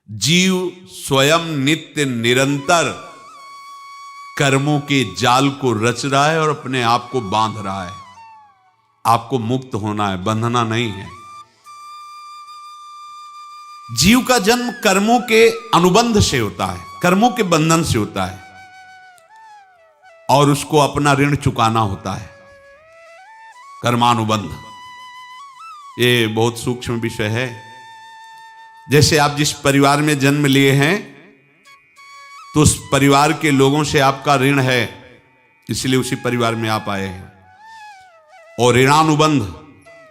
जीव स्वयं नित्य निरंतर कर्मों के जाल को रच रहा है और अपने आप को बांध रहा है। आपको मुक्त होना है, बंधना नहीं है। जीव का जन्म कर्मों के अनुबंध से होता है, कर्मों के बंधन से होता है, और उसको अपना ऋण चुकाना होता है। कर्मानुबंध ये बहुत सूक्ष्म विषय है। जैसे आप जिस परिवार में जन्म लिए हैं तो उस परिवार के लोगों से आपका ऋण है, इसलिए उसी परिवार में आप आए हैं। और ऋणानुबंध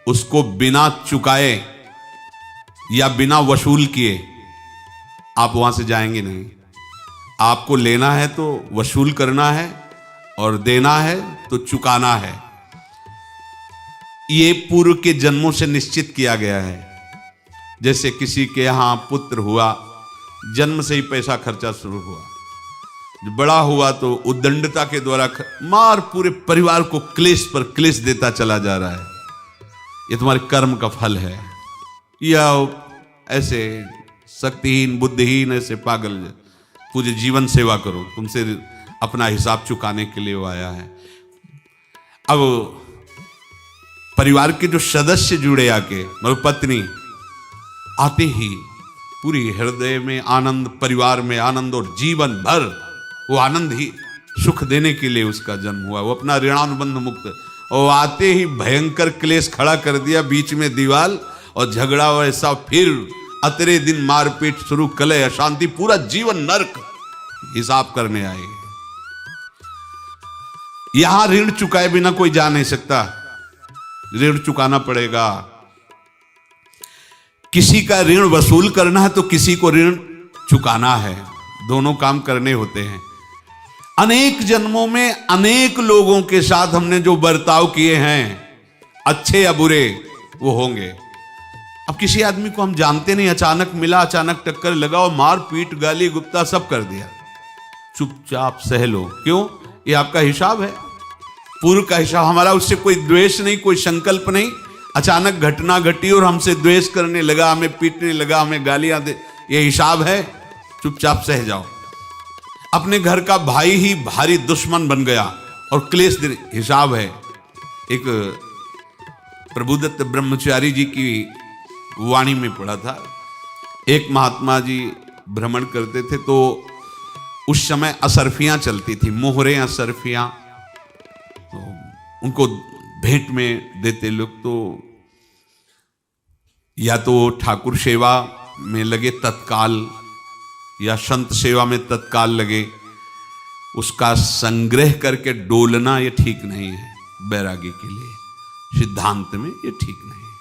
उसको बिना चुकाए या बिना वसूल किए आप वहां से जाएंगे नहीं। आपको लेना है तो वसूल करना है और देना है तो चुकाना है। ये पूर्व के जन्मों से निश्चित किया गया है। जैसे किसी के यहां पुत्र हुआ, जन्म से ही पैसा खर्चा शुरू हुआ, जो बड़ा हुआ तो उद्दंडता के द्वारा मार पूरे परिवार को क्लेश पर क्लेश देता चला जा रहा है। ये तुम्हारे कर्म का फल है। या ऐसे शक्तिहीन बुद्धिहीन ऐसे पागल पूरे जीवन सेवा करो, तुमसे अपना हिसाब चुकाने के लिए वो आया है। अब परिवार के जो सदस्य जुड़े आके, मतलब पत्नी आते ही पूरी हृदय में आनंद, परिवार में आनंद, और जीवन भर वो आनंद ही सुख देने के लिए उसका जन्म हुआ। वो अपना ऋणानुबंध मुक्त, और आते ही भयंकर क्लेश खड़ा कर दिया, बीच में दीवाल और झगड़ा वैसा, फिर अतरे दिन मारपीट शुरू, कलह अशांति, पूरा जीवन नरक हिसाब करने आए। यहां ऋण चुकाए बिना कोई जा नहीं सकता, ऋण चुकाना पड़ेगा। किसी का ऋण वसूल करना है तो किसी को ऋण चुकाना है, दोनों काम करने होते हैं। अनेक जन्मों में अनेक लोगों के साथ हमने जो बर्ताव किए हैं, अच्छे या बुरे, वो होंगे। अब किसी आदमी को हम जानते नहीं, अचानक मिला, अचानक टक्कर लगा और मार पीट गाली गुप्ता सब कर दिया, चुपचाप सह लो। क्यों? ये आपका हिसाब है, पूर्व का हिसाब। हमारा उससे कोई द्वेष नहीं, कोई संकल्प नहीं। अचानक घटना घटी और हमसे द्वेष करने लगा, हमें पीटने लगा, हमें गालियां दे, ये हिसाब है, चुपचाप सह जाओ। अपने घर का भाई ही भारी दुश्मन बन गया और क्लेश हिसाब है। एक प्रभुदत्त ब्रह्मचारी जी की वाणी में पढ़ा था, एक महात्मा जी भ्रमण करते थे तो उस समय असरफियां चलती थी, मोहरे असरफियां, तो उनको भेंट में देते लोग। तो या तो ठाकुर सेवा में लगे तत्काल, या संत सेवा में तत्काल लगे, उसका संग्रह करके डोलना ये ठीक नहीं है। बैरागी के लिए सिद्धांत में ये ठीक नहीं है।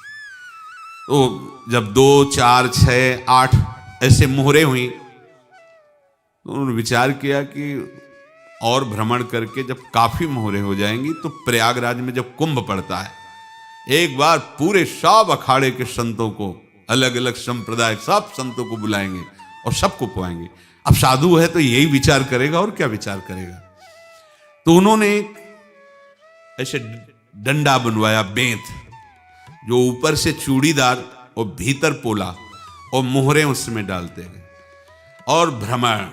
तो जब 2, 4, 6, 8 ऐसे मोहरे हुई तो उन्होंने विचार किया कि और भ्रमण करके जब काफी मोहरे हो जाएंगी तो प्रयागराज में जब कुंभ पड़ता है, एक बार पूरे सब अखाड़े के संतों को, अलग अलग संप्रदाय सब संतों को बुलाएंगे और सबको पुआएंगे। अब साधु है तो यही विचार करेगा, और क्या विचार करेगा। तो उन्होंने ऐसे डंडा बनवाया, बेंत, जो ऊपर से चूड़ीदार और भीतर पोला, और मोहरे उसमें डालते गए। और भ्रमण,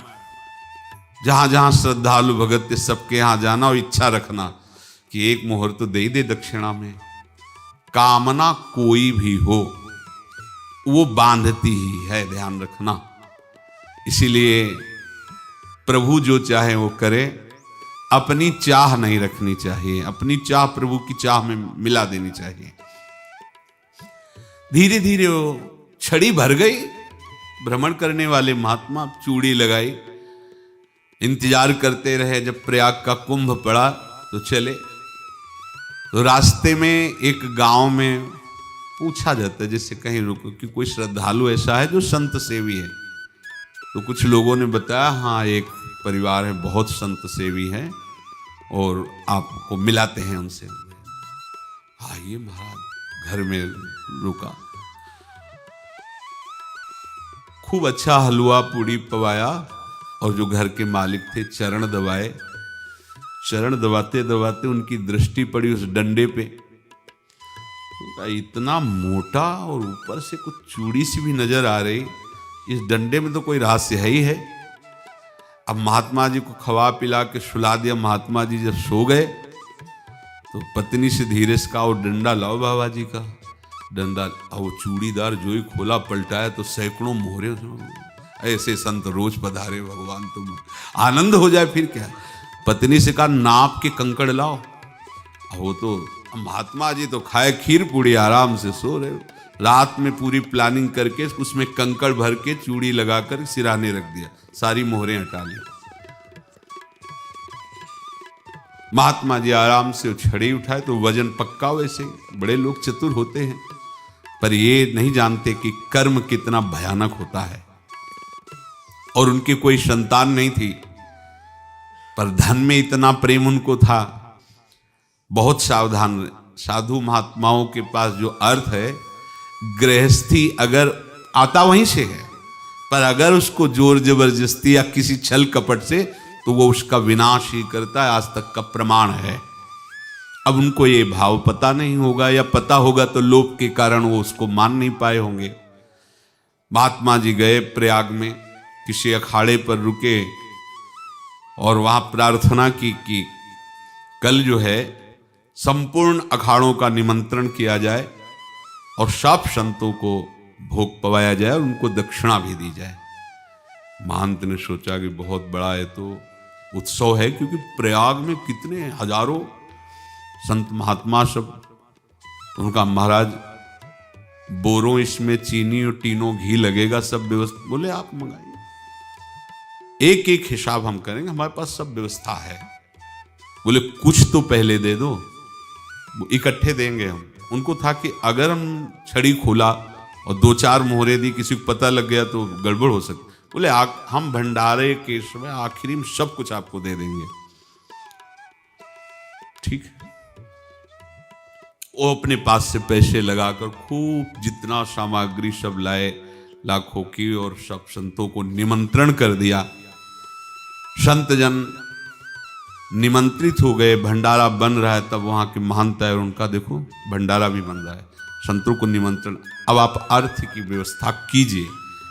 जहां जहां श्रद्धालु भगत थे सबके यहां जाना और इच्छा रखना कि एक मोहर तो दे दे दक्षिणा में। कामना कोई भी हो वो बांधती ही है, ध्यान रखना। इसीलिए प्रभु जो चाहे वो करे, अपनी चाह नहीं रखनी चाहिए, अपनी चाह प्रभु की चाह में मिला देनी चाहिए। धीरे धीरे वो छड़ी भर गई। भ्रमण करने वाले महात्मा चूड़ी लगाई, इंतजार करते रहे। जब प्रयाग का कुंभ पड़ा तो चले। तो रास्ते में एक गांव में पूछा जाता है, जैसे कहीं रुको कि कोई श्रद्धालु ऐसा है जो संत सेवी है। तो कुछ लोगों ने बताया, हाँ एक परिवार है, बहुत संत सेवी है और आपको मिलाते हैं उनसे। आइए महाराज, घर में रुका, खूब अच्छा हलवा पूड़ी पवाया, और जो घर के मालिक थे चरण दबाए। चरण दबाते दबाते उनकी दृष्टि पड़ी उस डंडे पे, तो इतना मोटा और ऊपर से कुछ चूड़ी सी भी नजर आ रही। इस डंडे में तो कोई रहस्य है ही है। अब महात्मा जी को खवा पिला के सुला दिया। महात्मा जी जब सो गए तो पत्नी से धीरे से कहा, वो डंडा लाओ बाबा जी का। डंडा, वो चूड़ीदार जो ही खोला पलटाया तो सैकड़ों मोहरे। ऐसे संत रोज पधारे भगवान, तुम आनंद हो जाए फिर क्या। पत्नी से कहा, नाप के कंकड़ लाओ। वो तो महात्मा जी तो खाए खीर पूड़ी, आराम से सो रहे। रात में पूरी प्लानिंग करके उसमें कंकड़ भर के चूड़ी लगाकर सिराने रख दिया, सारी मोहरें हटा ली। महात्मा जी आराम से छड़ी उठाए तो वजन पक्का। वैसे बड़े लोग चतुर होते हैं, पर ये नहीं जानते कि कर्म कितना भयानक होता है। और उनकी कोई संतान नहीं थी, पर धन में इतना प्रेम उनको था। बहुत सावधान। साधु महात्माओं के पास जो अर्थ है, गृहस्थी अगर आता वहीं से है, पर अगर उसको जोर जबरदस्ती या किसी छल कपट से, तो वो उसका विनाश ही करता है। आज तक का प्रमाण है। अब उनको ये भाव पता नहीं होगा, या पता होगा तो लोभ के कारण वो उसको मान नहीं पाए होंगे। महात्मा जी गए प्रयाग में, किसी अखाड़े पर रुके और वहां प्रार्थना की कि कल जो है संपूर्ण अखाड़ों का निमंत्रण किया जाए और सब संतों को भोग पवाया जाए और उनको दक्षिणा भी दी जाए। महंत ने सोचा कि बहुत बड़ा है तो उत्सव है, क्योंकि प्रयाग में कितने हजारों संत महात्मा सब। उनका महाराज, बोरों इसमें चीनी और टीनों घी लगेगा, सब व्यवस्था। बोले आप मंगाइए, एक एक हिसाब हम करेंगे, हमारे पास सब व्यवस्था है। बोले कुछ तो पहले दे दो, इकट्ठे देंगे हम। उनको था कि अगर हम छड़ी खोला और दो चार मोहरे दी, किसी को पता लग गया तो गड़बड़ हो सकती। बोले हम भंडारे के समय आखिरी में सब कुछ आपको दे देंगे। ठीक है। वो अपने पास से पैसे लगाकर खूब जितना सामग्री सब लाए, लाखों की, और सब संतों को निमंत्रण कर दिया। संत जन निमंत्रित हो गए, भंडारा बन रहा है। तब वहां के महंत है और उनका देखो भंडारा भी बन रहा है, संतों को निमंत्रण। अब आप अर्थ की व्यवस्था कीजिए,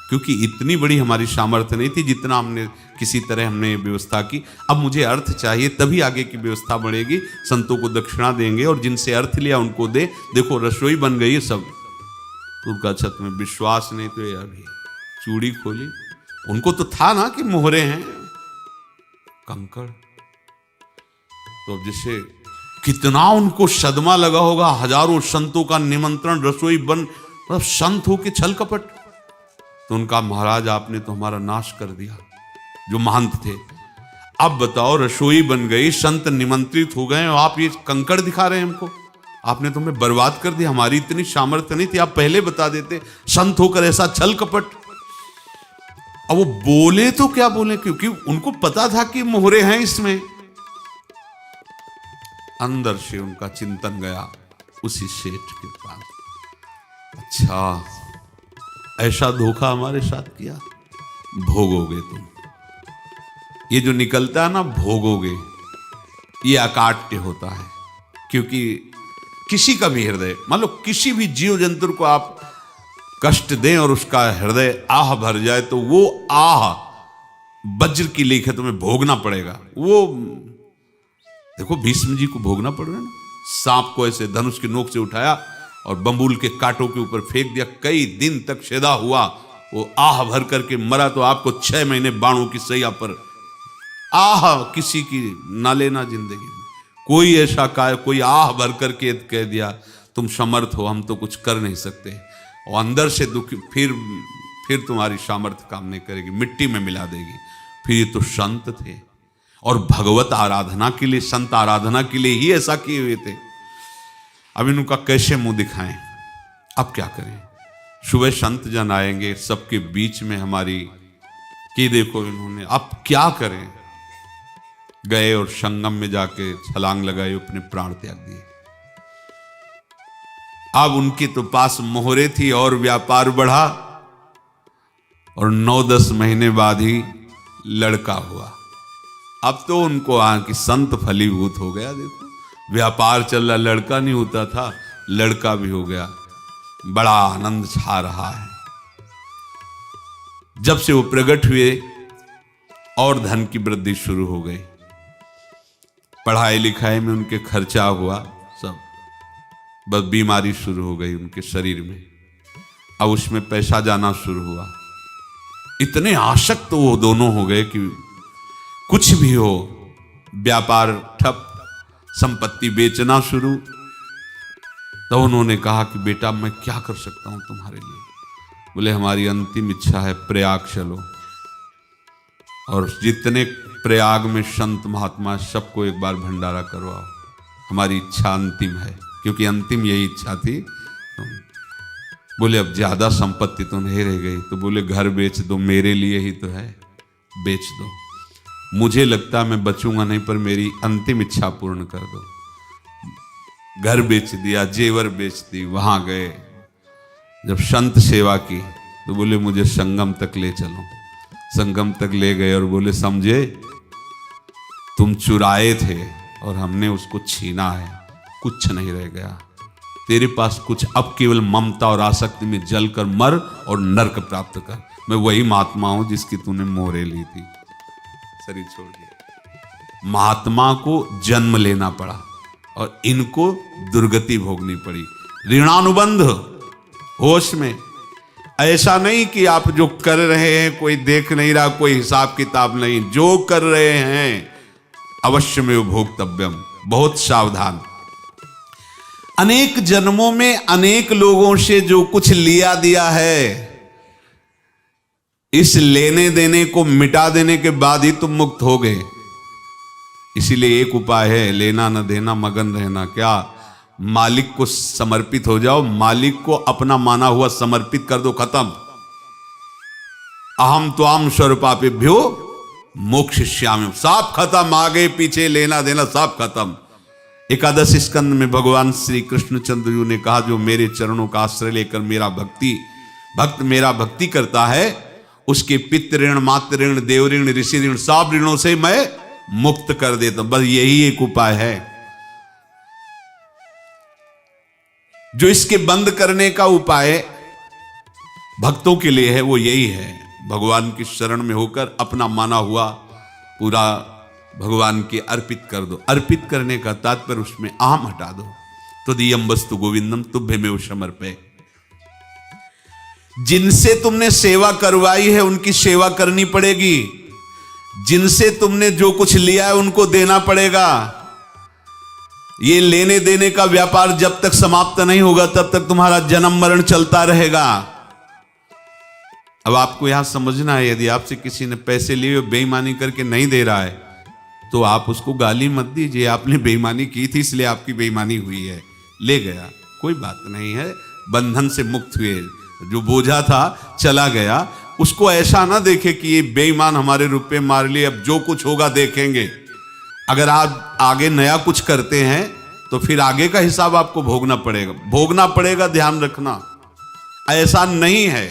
क्योंकि इतनी बड़ी हमारी सामर्थ्य नहीं थी जितना हमने किसी तरह हमने व्यवस्था की। अब मुझे अर्थ चाहिए, तभी आगे की व्यवस्था बढ़ेगी। संतों को दक्षिणा देंगे और जिनसे अर्थ लिया उनको दे। देखो रसोई बन गई है सब। उनका अच्छा तुम्हें विश्वास नहीं तो ये अभी चूड़ी खोली। उनको तो था ना कि मोहरे हैं, कंकड़। तो अब जैसे कितना उनको सदमा लगा होगा। हजारों संतों का निमंत्रण, रसोई बन, मतलब संत हो के छल कपट। तो उनका महाराज आपने तो हमारा नाश कर दिया, जो महंत थे। अब बताओ, रसोई बन गई, संत निमंत्रित हो गए, और आप ये कंकड़ दिखा रहे हैं हमको। आपने तो हमें बर्बाद कर दिया। हमारी इतनी सामर्थ्य नहीं थी, आप पहले बता देते। संत होकर ऐसा छल कपट। अब वो बोले तो क्या बोले, क्योंकि उनको पता था कि मोहरे हैं इसमें। अंदर से उनका चिंतन गया उसी सेठ के पास, अच्छा ऐसा धोखा हमारे साथ किया, भोगोगे तुम। ये जो निकलता है ना, भोगोगे, ये अकाट्य होता है। क्योंकि किसी का भी हृदय, मान लो किसी भी जीव जंतु को आप कष्ट दें और उसका हृदय आह भर जाए, तो वो आह वज्र की लेख है, तुम्हें भोगना पड़ेगा। वो देखो भीष्म जी को भोगना पड़ रहा है ना। सांप को ऐसे धनुष की नोक से उठाया और बंबूल के कांटों के ऊपर फेंक दिया, कई दिन तक शेदा हुआ, वो आह भर करके मरा। तो आपको 6 महीने बाणों की सैया पर आह किसी की ना लेना जिंदगी में। कोई ऐसा कोई आह भर करके कह दिया तुम समर्थ हो, हम तो कुछ कर नहीं सकते, और अंदर से दुखी, फिर तुम्हारी सामर्थ्य काम नहीं करेगी, मिट्टी में मिला देगी। फिर ये तो संत थे, और भगवत आराधना के लिए, संत आराधना के लिए ही ऐसा किए हुए थे। अब इनका कैसे मुंह दिखाएं, अब क्या करें। सुबह संत जन आएंगे, सबके बीच में हमारी कि देखो इन्होंने, अब क्या करें। गए और संगम में जाके छलांग लगाई, अपने प्राण त्याग दिए। अब उनके तो पास मोहरे थी और व्यापार बढ़ा, और 9-10 महीने बाद ही लड़का हुआ। अब तो उनको कि संत फलीभूत हो गया। देखो व्यापार चल रहा, लड़का नहीं होता था, लड़का भी हो गया। बड़ा आनंद छा रहा है। जब से वो प्रकट हुए और धन की वृद्धि शुरू हो गई, पढ़ाई लिखाई में उनके खर्चा हुआ सब, बस बीमारी शुरू हो गई उनके शरीर में, अब उसमें पैसा जाना शुरू हुआ। इतने आसक्त तो वो दोनों हो गए कि कुछ भी हो, व्यापार ठप, संपत्ति बेचना शुरू। तो उन्होंने कहा कि बेटा मैं क्या कर सकता हूं तुम्हारे लिए? बोले हमारी अंतिम इच्छा है प्रयाग चलो, और जितने प्रयाग में संत महात्मा सबको एक बार भंडारा करवाओ, हमारी इच्छा अंतिम है, क्योंकि अंतिम यही इच्छा थी। बोले अब ज्यादा संपत्ति तो नहीं रह गई, तो बोले घर बेच दो, मेरे लिए ही तो है, बेच दो, मुझे लगता मैं बचूंगा नहीं, पर मेरी अंतिम इच्छा पूर्ण कर दो। घर बेच दिया, जेवर बेच दी, वहां गए, जब संत सेवा की तो बोले मुझे संगम तक ले चलो। संगम तक ले गए और बोले समझे तुम चुराए थे और हमने उसको छीना है, कुछ नहीं रह गया तेरे पास कुछ, अब केवल ममता और आसक्ति में जलकर मर और नरक प्राप्त कर। मैं वही महात्मा हूं जिसकी तूने मोहरे ली थी, शरीर छोड़ दिया। महात्मा को जन्म लेना पड़ा और इनको दुर्गति भोगनी पड़ी। ऋणानुबंध होश में, ऐसा नहीं कि आप जो कर रहे हैं कोई देख नहीं रहा, कोई हिसाब किताब नहीं, जो कर रहे हैं अवश्य में भोक्तव्यम, बहुत सावधान। अनेक जन्मों में अनेक लोगों से जो कुछ लिया दिया है, इस लेने देने को मिटा देने के बाद ही तुम मुक्त हो गए। इसीलिए एक उपाय है, लेना न देना मगन रहना। क्या? मालिक को समर्पित हो जाओ, मालिक को अपना माना हुआ समर्पित कर दो, खत्म। अहम त्वाम स्वरूपापेभ्यो मोक्षयिष्यामि, सब खत्म, आगे पीछे लेना देना सब खत्म। एकादश स्कंद में भगवान श्री कृष्णचंद्र जी ने कहा जो मेरे चरणों का आश्रय लेकर भक्त मेरा भक्ति करता है, उसके पितृ ऋण, मातृ ऋण, देव ऋण, ऋषि ऋण, सब ऋणों से मैं मुक्त कर देता हूं। बस यही एक उपाय है जो इसके बंद करने का उपाय भक्तों के लिए है, वो यही है, भगवान की शरण में होकर अपना माना हुआ पूरा भगवान के अर्पित कर दो। अर्पित करने का तात्पर्य उसमें अहम हटा दो। तो दियम वस्तु गोविंदम तुभ्यमेव समर्पये। जिनसे तुमने सेवा करवाई है उनकी सेवा करनी पड़ेगी, जिनसे तुमने जो कुछ लिया है उनको देना पड़ेगा। ये लेने देने का व्यापार जब तक समाप्त नहीं होगा तब तक तुम्हारा जन्म मरण चलता रहेगा। अब आपको यहां समझना है, यदि आपसे किसी ने पैसे लिए बेईमानी करके नहीं दे रहा है तो आप उसको गाली मत दीजिए, आपने बेईमानी की थी इसलिए आपकी बेईमानी हुई है, ले गया, कोई बात नहीं है, बंधन से मुक्त हुए, जो बोझा था चला गया। उसको ऐसा ना देखे कि ये बेईमान हमारे रुपए मार लिए, अब जो कुछ होगा देखेंगे। अगर आप आगे नया कुछ करते हैं तो फिर आगे का हिसाब आपको भोगना पड़ेगा, ध्यान रखना। ऐसा नहीं है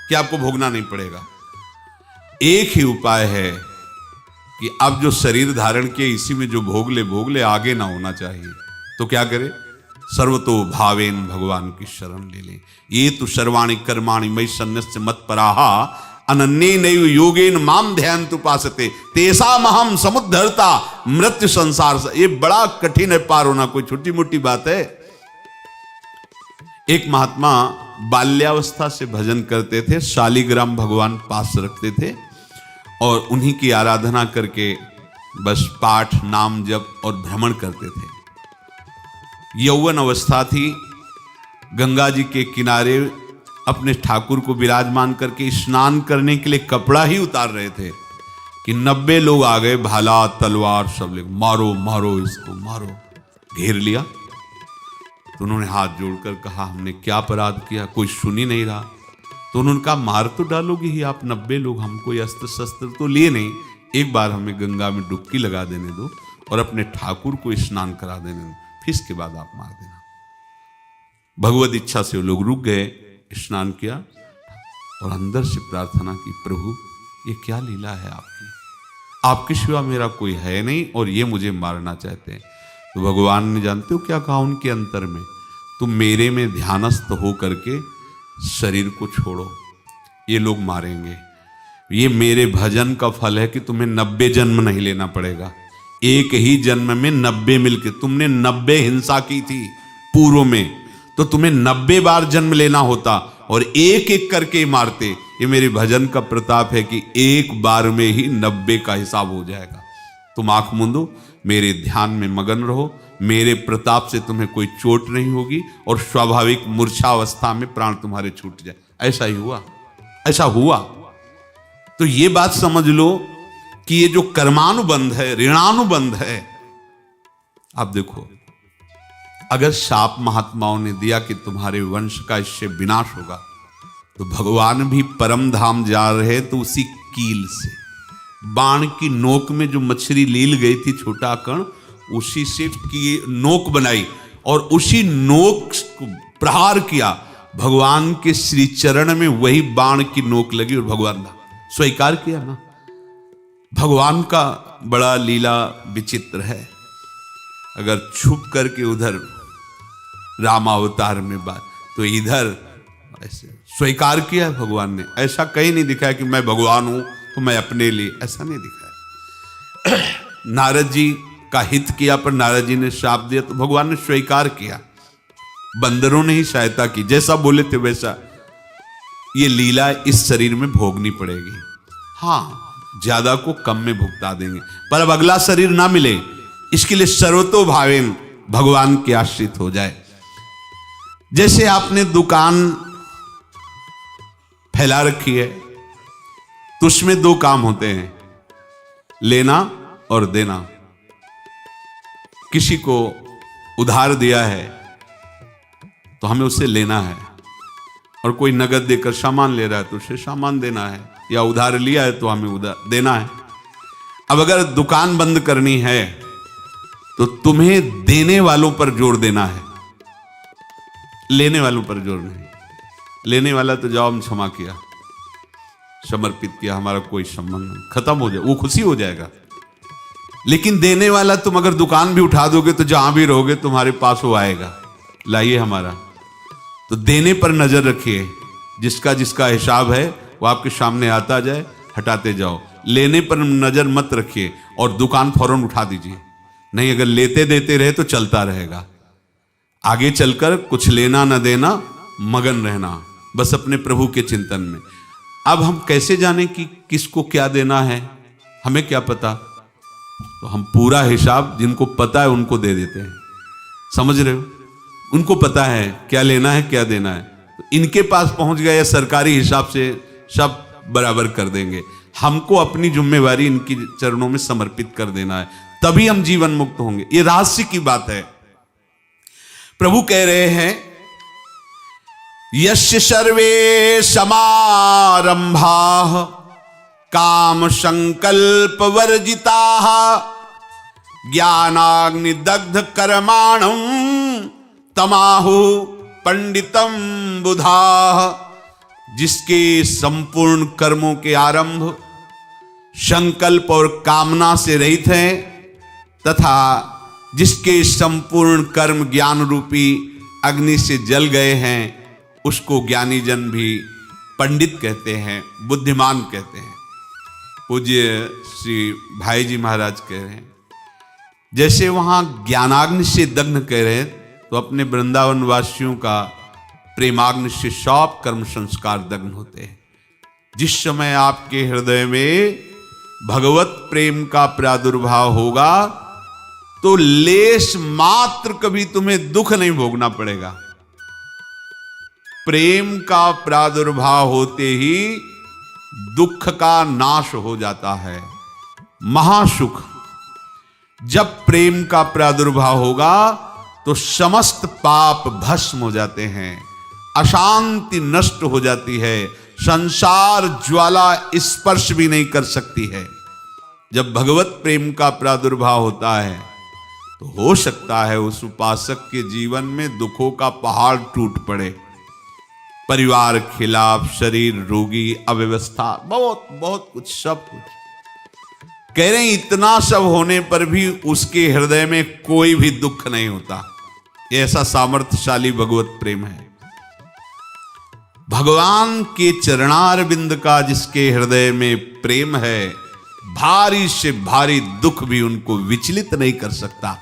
कि आपको भोगना नहीं पड़ेगा। एक ही उपाय है कि अब जो शरीर धारण किए इसी में जो भोग ले, आगे ना होना चाहिए। तो क्या करे? सर्वतो भावेन भगवान की शरण ले ले। ये तो सर्वाणि कर्माणि मयि सन्न्यस्य मत्पराः अनन्येनैव योगेन माम ध्यायन्तु उपासते तेषामहं समुद्धर्ता मृत्यु संसार से। ये बड़ा कठिन है पार होना, कोई छोटी मोटी बात है। एक महात्मा बाल्यावस्था से भजन करते थे, शालिग्राम भगवान पास रखते थे और उन्हीं की आराधना करके बस पाठ, नाम, जप और भ्रमण करते थे। यौवन अवस्था थी, गंगा जी के किनारे अपने ठाकुर को विराजमान करके स्नान करने के लिए कपड़ा ही उतार रहे थे कि 90 लोग आ गए, भाला तलवार सब ले, मारो मारो इसको मारो, घेर लिया। तो उन्होंने हाथ जोड़कर कहा हमने क्या अपराध किया, कोई सुन ही नहीं रहा। तो उन्होंने कहा मार तो डालोगे ही आप, 90 लोग, हम कोई अस्त्र शस्त्र तो लिए नहीं, एक बार हमें गंगा में डुबकी लगा देने दो और अपने ठाकुर को स्नान करा देने दो, फिर इसके बाद आप मार देना। भगवत इच्छा से वो लोग रुक गए, स्नान किया और अंदर से प्रार्थना की, प्रभु ये क्या लीला है आपकी सिवा मेरा कोई है नहीं और ये मुझे मारना चाहते हैं। तो भगवान ने जानते हो क्या कहा उनके अंतर में, तुम मेरे में ध्यानस्थ हो करके शरीर को छोड़ो, ये लोग मारेंगे। ये मेरे भजन का फल है कि तुम्हें 90 जन्म नहीं लेना पड़ेगा। एक ही जन्म में 90 मिलके, तुमने 90 हिंसा की थी पूर्व में, तो तुम्हें 90 बार जन्म लेना होता और एक एक करके मारते। ये मेरे भजन का प्रताप है कि एक बार में ही 90 का हिसाब हो जाएगा। तुम आंख मूंदो, मेरे ध्यान में मगन रहो, मेरे प्रताप से तुम्हें कोई चोट नहीं होगी और स्वाभाविक मूर्छावस्था में प्राण तुम्हारे छूट जाए। ऐसा ही हुआ, ऐसा हुआ। तो ये बात समझ लो कि ये जो कर्मानुबंध है, ऋणानुबंध है। आप देखो, अगर शाप महात्माओं ने दिया कि तुम्हारे वंश का इससे विनाश होगा, तो भगवान भी परम धाम जा रहे तो उसी कील से, बाण की नोक में जो मछली लील गई थी, छोटा कण, उसी से की नोक बनाई और उसी नोक प्रहार किया। भगवान के श्री चरण में वही बाण की नोक लगी और भगवान ने स्वीकार किया ना। भगवान का बड़ा लीला विचित्र है। अगर छुप करके उधर रामावतार में बात, तो इधर ऐसे स्वीकार किया है भगवान ने। ऐसा कहीं नहीं दिखाया कि मैं भगवान हूं तो मैं अपने लिए, ऐसा नहीं दिखाया। नारद जी का हित किया पर नारद जी ने शाप दिया तो भगवान ने स्वीकार किया। बंदरों ने ही सहायता की, जैसा बोले थे वैसा। ये लीला इस शरीर में भोगनी पड़ेगी। हाँ, ज्यादा को कम में भुगता देंगे, पर अब अगला शरीर ना मिले, इसके लिए सर्वतो भावेन भगवान के आश्रित हो जाए। जैसे आपने दुकान फैला रखी है तो उसमें दो काम होते हैं, लेना और देना। किसी को उधार दिया है तो हमें उससे लेना है, और कोई नगद देकर सामान ले रहा है तो उसे सामान देना है, या उधार लिया है तो हमें उधार देना है। अब अगर दुकान बंद करनी है तो तुम्हें देने वालों पर जोर देना है, लेने वालों पर जोर नहीं। लेने वाला तो जाओ हम क्षमा किया, समर्पित किया, हमारा कोई संबंध नहीं, खत्म हो जाए, वो खुशी हो जाएगा। लेकिन देने वाला तुम अगर दुकान भी उठा दोगे तो जहां भी रहोगे तुम्हारे पास वो आएगा, लाइए हमारा। तो देने पर नजर रखिए, जिसका जिसका हिसाब है वो आपके सामने आता जाए, हटाते जाओ। लेने पर नजर मत रखिए और दुकान फौरन उठा दीजिए, नहीं अगर लेते देते रहे तो चलता रहेगा। आगे चलकर कुछ लेना न देना, मगन रहना बस अपने प्रभु के चिंतन में। अब हम कैसे जाने कि किसको क्या देना है, हमें क्या पता? तो हम पूरा हिसाब जिनको पता है उनको दे देते हैं, समझ रहे हो? उनको पता है क्या लेना है क्या देना है, तो इनके पास पहुंच गए या सरकारी हिसाब से सब बराबर कर देंगे। हमको अपनी जिम्मेवारी इनकी चरणों में समर्पित कर देना है, तभी हम जीवन मुक्त होंगे। ये रहस्य की बात है। प्रभु कह रहे हैं, यस्य सर्वे समारंभाः काम संकल्प वर्जिताः ज्ञानाग्नि दग्ध कर्माणं तमाहु पंडितम बुधाः। जिसके संपूर्ण कर्मों के आरंभ संकल्प और कामना से रहित हैं, तथा जिसके संपूर्ण कर्म ज्ञान रूपी अग्नि से जल गए हैं, उसको ज्ञानी जन भी पंडित कहते हैं, बुद्धिमान कहते हैं। पूज्य श्री भाई जी महाराज कह रहे हैं, जैसे वहां ज्ञानाग्नि से दग्ध कह रहे हैं, तो अपने वृंदावन वासियों का प्रेमाग्नि से सब कर्म संस्कार दग्न होते हैं। जिस समय आपके हृदय में भगवत प्रेम का प्रादुर्भाव होगा तो लेश मात्र कभी तुम्हें दुख नहीं भोगना पड़ेगा। प्रेम का प्रादुर्भाव होते ही दुख का नाश हो जाता है, महासुख। जब प्रेम का प्रादुर्भाव होगा तो समस्त पाप भस्म हो जाते हैं, अशांति नष्ट हो जाती है, संसार ज्वाला स्पर्श भी नहीं कर सकती है। जब भगवत प्रेम का प्रादुर्भाव होता है तो हो सकता है उस उपासक के जीवन में दुखों का पहाड़ टूट पड़े, परिवार खिलाफ, शरीर रोगी, अव्यवस्था, बहुत बहुत कुछ, सब कुछ। कह रहे हैं इतना सब होने पर भी उसके हृदय में कोई भी दुख नहीं होता। ऐसा सामर्थ्यशाली भगवत प्रेम है। भगवान के चरणारविंद का जिसके हृदय में प्रेम है, भारी से भारी दुख भी उनको विचलित नहीं कर सकता।